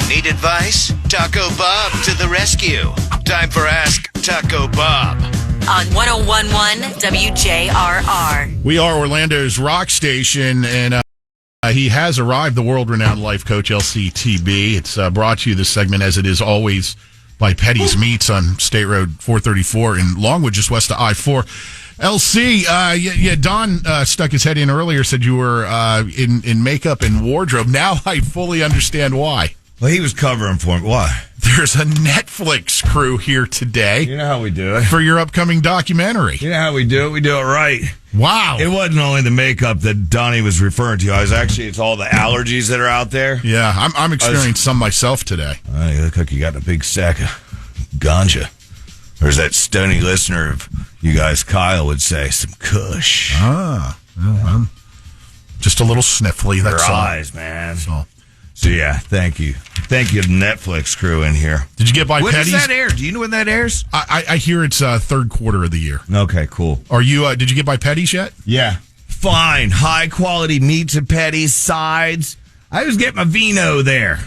Need advice? Taco Bob to the rescue. Time for Ask Taco Bob. On 101.1 WJRR. We are Orlando's rock station, and he has arrived, the world-renowned life coach, LCTB. It's brought to you, this segment, as it is always, by Petty's Meats on State Road 434 in Longwood, just west of I-4. LC, Don stuck his head in earlier, said you were in makeup and wardrobe. Now I fully understand why. Well, he was covering for me. Why? There's a Netflix crew here today. You know how we do it. For your upcoming documentary. You know how we do it. We do it right. Wow. It wasn't only the makeup that Donnie was referring to. It's all the allergies that are out there. Yeah, I'm experiencing some myself today. You look like you got a big sack of ganja. Or as that stony listener of you guys, Kyle, would say, some kush. Well, I'm just a little sniffly. That's Your all. eyes, man. So, yeah, thank you. Thank you to the Netflix crew in here. Did you get by When Petty's? does that air? Do you know when that airs? I hear it's third quarter of the year. Okay, cool. Are you? Did you get by Petty's yet? Yeah. Fine. High quality meats at Petty's, sides. I always get my vino there.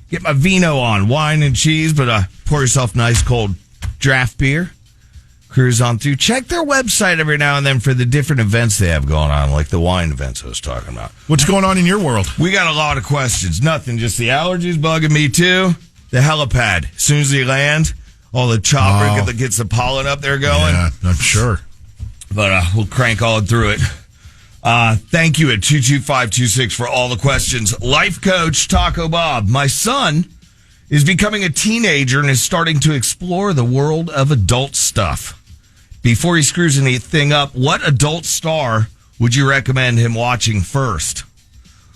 Get my vino on. Wine and cheese, but pour yourself nice cold draft beer. Cruise on through. Check their website every now and then for the different events they have going on, like the wine events I was talking about. What's going on in your world? We got a lot of questions. Nothing. Just the allergies bugging me, too. The helipad. As soon as they land, all the chopper gets the pollen up there going. Yeah, I'm sure. But we'll crank on through it. Thank you at 22526 for all the questions. Life coach Taco Bob. My son is becoming a teenager and is starting to explore the world of adult stuff. Before he screws anything up, what adult star would you recommend him watching first?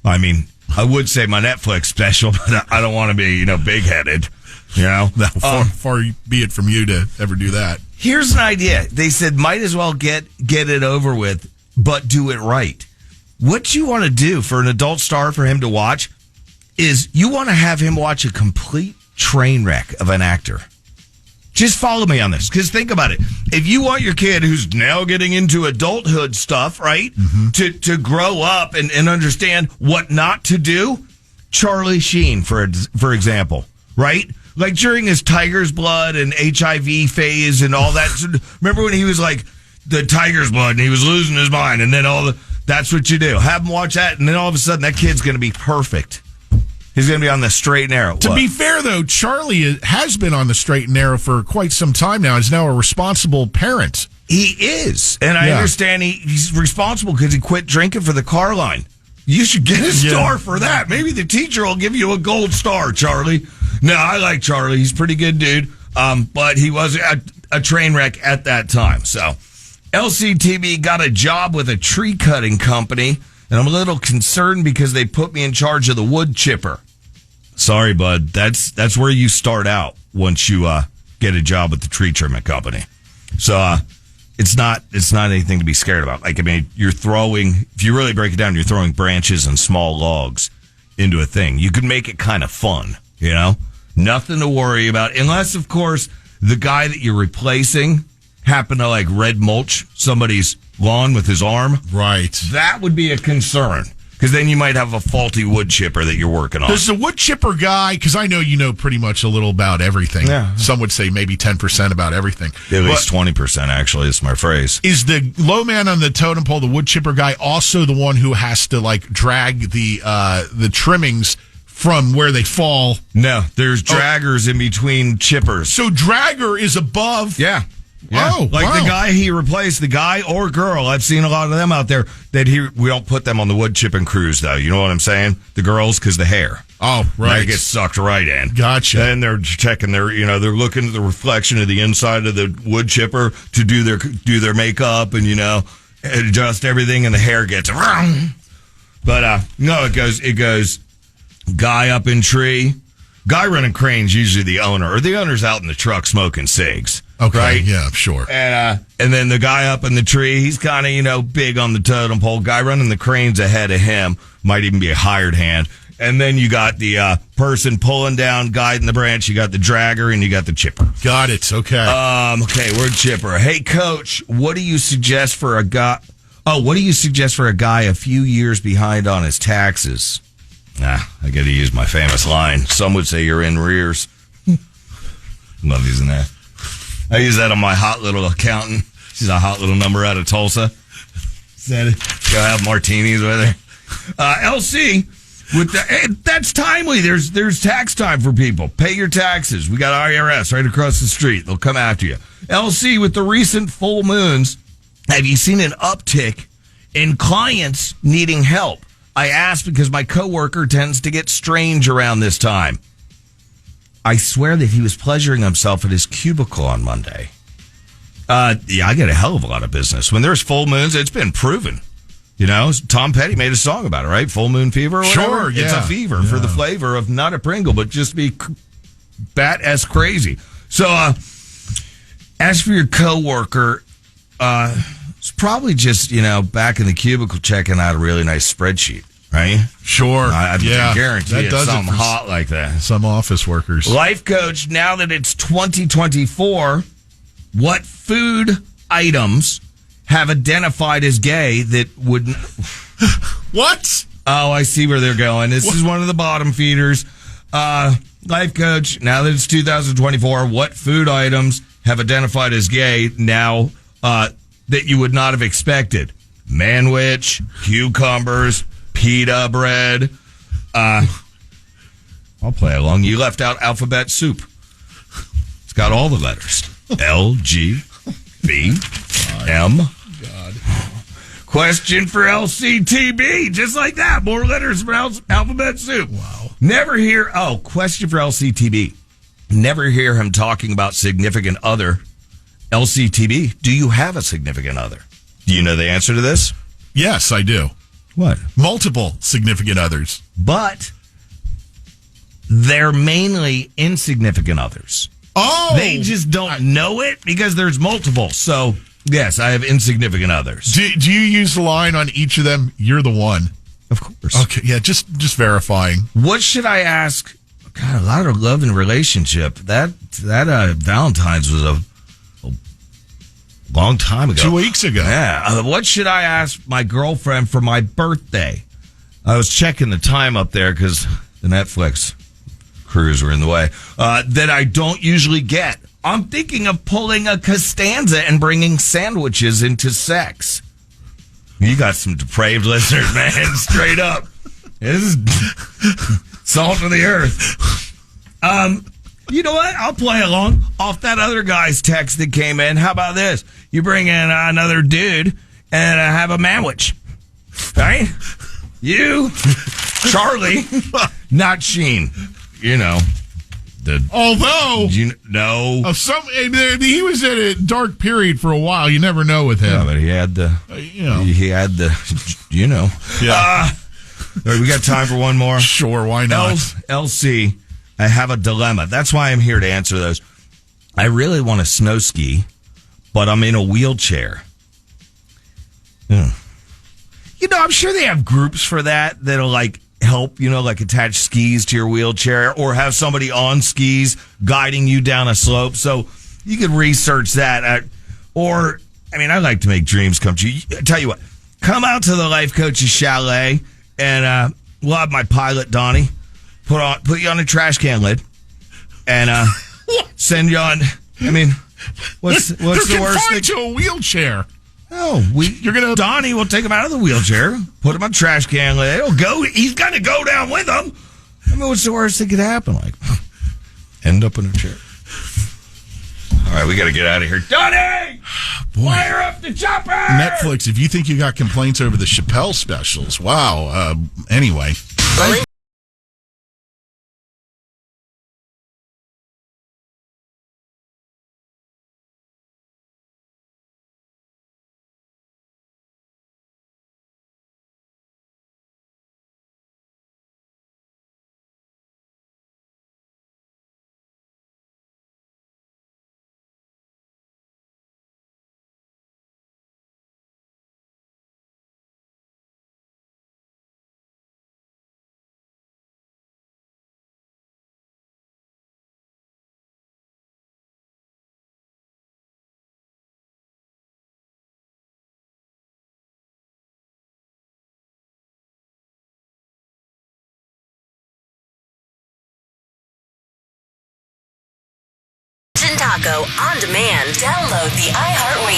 I mean, I would say my Netflix special, but I don't want to be, big-headed. Far be it from you to ever do that. Here's an idea. They said might as well get it over with, but do it right. What you want to do for an adult star for him to watch is you want to have him watch a complete train wreck of an actor. Just follow me on this, because think about it. If you want your kid who's now getting into adulthood stuff, right, to grow up and understand what not to do, Charlie Sheen, for example, right? Like during his tiger's blood and HIV phase and all that. Remember when he was like the tiger's blood and he was losing his mind, and then that's what you do. Have him watch that, and then all of a sudden that kid's going to be perfect. He's going to be on the straight and narrow. To be fair, though, Charlie has been on the straight and narrow for quite some time now. He's now a responsible parent. He is. And I understand he's responsible because he quit drinking for the car line. You should get a star for that. Maybe the teacher will give you a gold star, Charlie. No, I like Charlie. He's a pretty good dude. But he was a train wreck at that time. So LCTB got a job with a tree cutting company. And I'm a little concerned because they put me in charge of the wood chipper. Sorry, bud. That's where you start out once you get a job with the tree trimming company. So it's not anything to be scared about. Like, I mean, if you really break it down, you're throwing branches and small logs into a thing. You can make it kind of fun, Nothing to worry about. Unless, of course, the guy that you're replacing happened to, red mulch somebody's lawn with his arm. Right. That would be a concern, because then you might have a faulty wood chipper that you're working on. Does the wood chipper guy, because I know you know pretty much a little about everything. Yeah. Some would say maybe 10% about everything. At least 20%, actually, is my phrase. Is the low man on the totem pole, the wood chipper guy, also the one who has to, drag the trimmings from where they fall? No, there's draggers in between chippers. So dragger is above... Yeah. Oh, the guy he replaced, the guy or girl, I've seen a lot of them out there, we don't put them on the wood chipping crews, though. You know what I'm saying? The girls, because the hair. Oh, right. They get sucked right in. Gotcha. Then they're checking they're looking at the reflection of the inside of the wood chipper to do their makeup and, adjust everything, and the hair gets wrong. But, no, it goes guy up in tree. Guy running crane's usually the owner, or the owner's out in the truck smoking cigs. Okay, right? Yeah, sure. And then the guy up in the tree, he's kind of, big on the totem pole. Guy running the crane's ahead of him, might even be a hired hand. And then you got the person pulling down, guiding the branch. You got the dragger, and you got the chipper. Got it. Okay. Okay, we're chipper. Hey, Coach, what do you suggest for a guy? Oh, what do you suggest for a guy a few years behind on his taxes? I got to use my famous line. Some would say you're in rears. Love using that. I use that on my hot little accountant. She's a hot little number out of Tulsa. Said it. Go have martinis with her. LC, that's timely. There's tax time for people. Pay your taxes. We got IRS right across the street. They'll come after you. LC, with the recent full moons, have you seen an uptick in clients needing help? I asked because my coworker tends to get strange around this time. I swear that he was pleasuring himself at his cubicle on Monday. I get a hell of a lot of business. When there's full moons, it's been proven. You know, Tom Petty made a song about it, right? Full moon fever or whatever? Sure, yeah. It's a fever for the flavor of not a Pringle, but just be bat-ass crazy. So, as for your coworker, it's probably just, back in the cubicle checking out a really nice spreadsheet, right? Sure. I guarantee that it's something hot like that. Some office workers. Life coach, now that it's 2024, what food items have identified as gay that wouldn't... What? Oh, I see where they're going. This is one of the bottom feeders. Life coach, now that it's 2024, what food items have identified as gay now that you would not have expected? Manwich, cucumbers, pita bread. I'll play along. You left out alphabet soup. It's got all the letters. L, G, B, M. God. Question for LCTB. Just like that. More letters for alphabet soup. Wow. Question for LCTB. Never hear him talking about significant other. LCTB, do you have a significant other? Do you know the answer to this? Yes, I do. What? Multiple significant others. But they're mainly insignificant others. Oh! They just don't know it because there's multiple. So, yes, I have insignificant others. Do you use the line on each of them? You're the one. Of course. Okay, yeah, just verifying. What should I ask? God, a lot of love and relationship. That Valentine's was a long time ago. 2 weeks ago. Yeah. What should I ask my girlfriend for my birthday? I was checking the time up there because the Netflix crews were in the way. That I don't usually get. I'm thinking of pulling a Costanza and bringing sandwiches into sex. You got some depraved listeners, man. Straight up. This is salt of the earth. You know what? I'll play along off that other guy's text that came in. How about this? You bring in another dude and have a manwich. Right? You, Charlie, not Sheen. You know. Although, he was at a dark period for a while. You never know with him. Yeah, but he had the, Yeah. All right, we got time for one more. Sure, why not? LC, I have a dilemma. That's why I'm here to answer those. I really want to snow ski, but I'm in a wheelchair. I'm sure they have groups for that'll help, attach skis to your wheelchair or have somebody on skis guiding you down a slope. So you could research that. I like to make dreams come true. I tell you what, come out to the Life Coach's Chalet and we'll have my pilot, Donnie, put you on a trash can lid and send you on. What's the worst thing? To a wheelchair. No, Donnie will take him out of the wheelchair, put him on a trash can lid. He's going to go down with him. What's the worst that could happen? End up in a chair. All right, we got to get out of here. Donnie! Fire up the chopper! Netflix, if you think you got complaints over the Chappelle specials, wow. Anyway. Taco on demand. Download the iHeartRadio